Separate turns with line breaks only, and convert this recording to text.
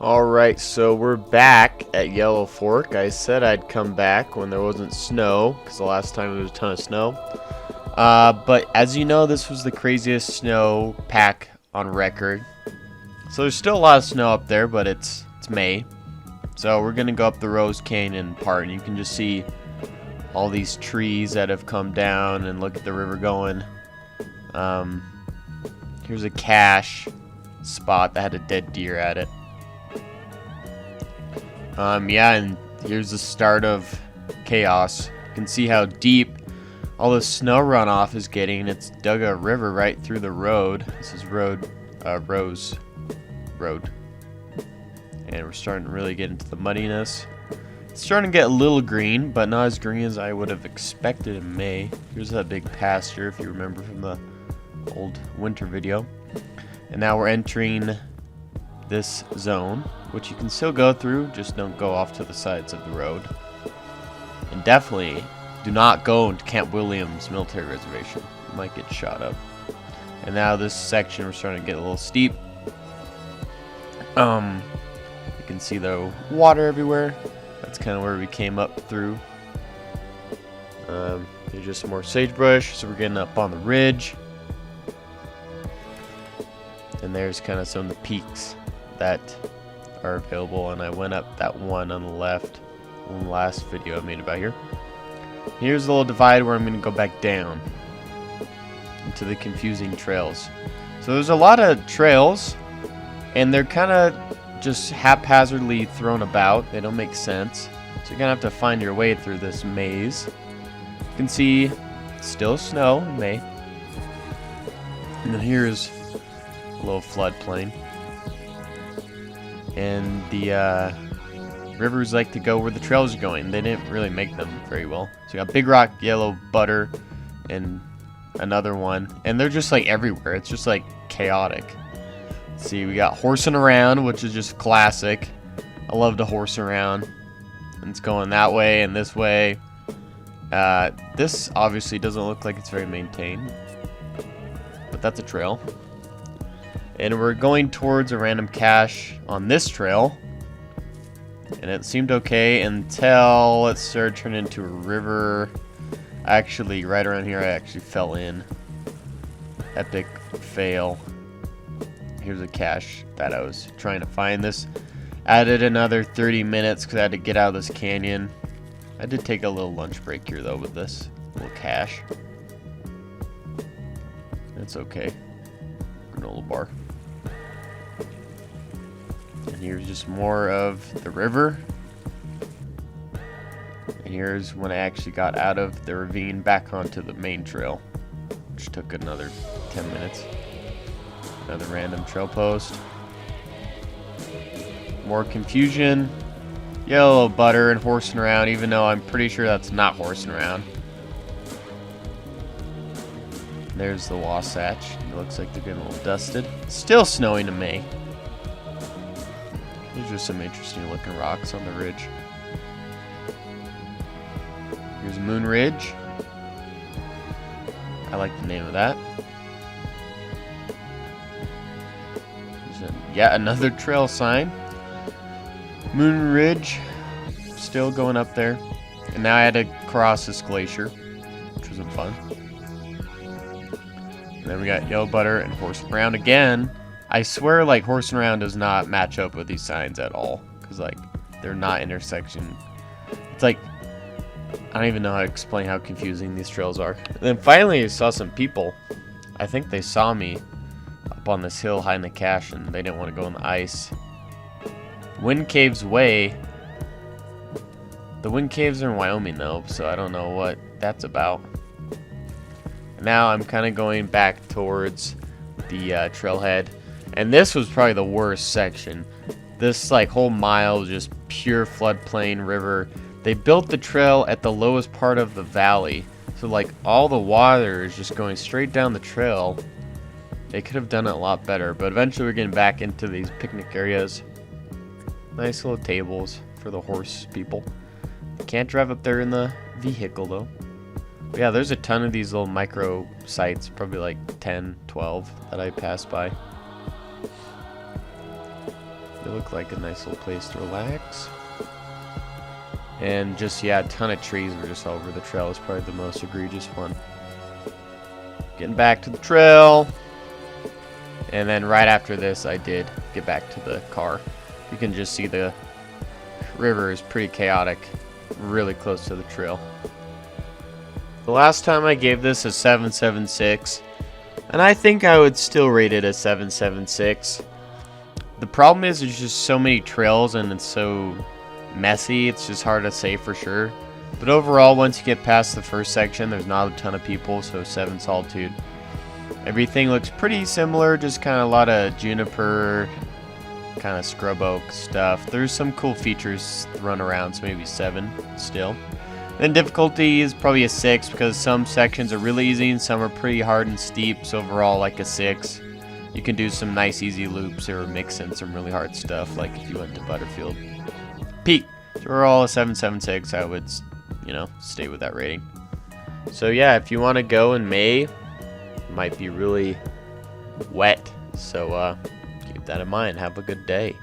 Alright, so we're back at Yellow Fork. I said I'd come back when there wasn't snow, because the last time there was a ton of snow. But as you know, this was the craziest snow pack on record. So there's still a lot of snow up there, but it's May. So we're going to go up the Rose Canyon part, and you can just see all these trees that have come down and look at the river going. Here's a cache spot that had a dead deer at it. Yeah, and here's the start of chaos. You can see how deep all the snow runoff is getting. It's dug a river right through the road. This is Rose Road. And we're starting to really get into the muddiness. It's starting to get a little green, but not as green as I would have expected in May. Here's that big pasture, if you remember from the old winter video. And now we're entering this zone, which you can still go through, just don't go off to the sides of the road. And definitely do not go into Camp Williams Military Reservation. You might get shot up. And now this section, we're starting to get a little steep. You can see the water everywhere. That's kind of where we came up through. There's just some more sagebrush, so we're getting up on the ridge. And there's kind of some of the peaks that are available, and I went up that one on the left in the last video I made about here. Here's a little divide where I'm going to go back down into the confusing trails. So there's a lot of trails, and they're kind of just haphazardly thrown about. They don't make sense, so you're gonna have to find your way through this maze. You can see still snow in May, and then here's a little floodplain. And the rivers like to go where the trails are going. They didn't really make them very well. So you got Big Rock, Yellow, Butter, and another one. And they're just like everywhere. It's just like chaotic. Let's see, we got Horsing Around, which is just classic. I love to horse around. And it's going that way and this way. This obviously doesn't look like it's very maintained, but that's a trail. And we're going towards a random cache on this trail. And it seemed okay until it started turning into a river. Actually, right around here, I actually fell in. Epic fail. Here's a cache that I was trying to find. This added another 30 minutes because I had to get out of this canyon. I did take a little lunch break here, though, with this little cache. It's okay. Granola bar. And here's just more of the river. And here's when I actually got out of the ravine back onto the main trail, which took another 10 minutes. Another random trail post. More confusion. Yellow, Butter, and Horsing Around, even though I'm pretty sure that's not Horsing Around. There's the Wasatch. It looks like they're getting a little dusted. Still snowing in May. There's just some interesting looking rocks on the ridge. Here's Moon Ridge. I like the name of that. There's yet another trail sign. Moon Ridge. Still going up there. And now I had to cross this glacier, which wasn't fun. And then we got Yellow, Butter, and Horsing Around again. I swear, like, Horsing Around does not match up with these signs at all. Because, like, they're not intersection. It's like, I don't even know how to explain how confusing these trails are. And then finally I saw some people. I think they saw me up on this hill high in the cache, and they didn't want to go in the ice. Wind Caves Way. The Wind Caves are in Wyoming, though, so I don't know what that's about. Now I'm kind of going back towards the trailhead. And this was probably the worst section. This like whole mile was just pure floodplain river. They built the trail at the lowest part of the valley. So like all the water is just going straight down the trail. They could have done it a lot better. But eventually we're getting back into these picnic areas. Nice little tables for the horse people. Can't drive up there in the vehicle though. But yeah, there's a ton of these little micro sites. Probably like 10, 12 that I passed by. They look like a nice little place to relax. And just, yeah, a ton of trees were just all over the trail. Is probably the most egregious one. Getting back to the trail. And then right after this, I did get back to the car. You can just see the river is pretty chaotic, really close to the trail. The last time I gave this a 7.76, and I think I would still rate it a 7.76. The problem is there's just so many trails and it's so messy, it's just hard to say for sure. But overall, once you get past the first section, there's not a ton of people, so 7 Solitude. Everything looks pretty similar, just kind of a lot of juniper, kind of scrub oak stuff. There's some cool features to run around, so maybe 7 still. Then difficulty is probably a 6 because some sections are really easy and some are pretty hard and steep, so overall like a 6. You can do some nice easy loops or mix in some really hard stuff, like if you went to Butterfield. Peak. So we're all a 7.76. I would, you know, stay with that rating. So yeah, if you want to go in May, it might be really wet. So keep that in mind. Have a good day.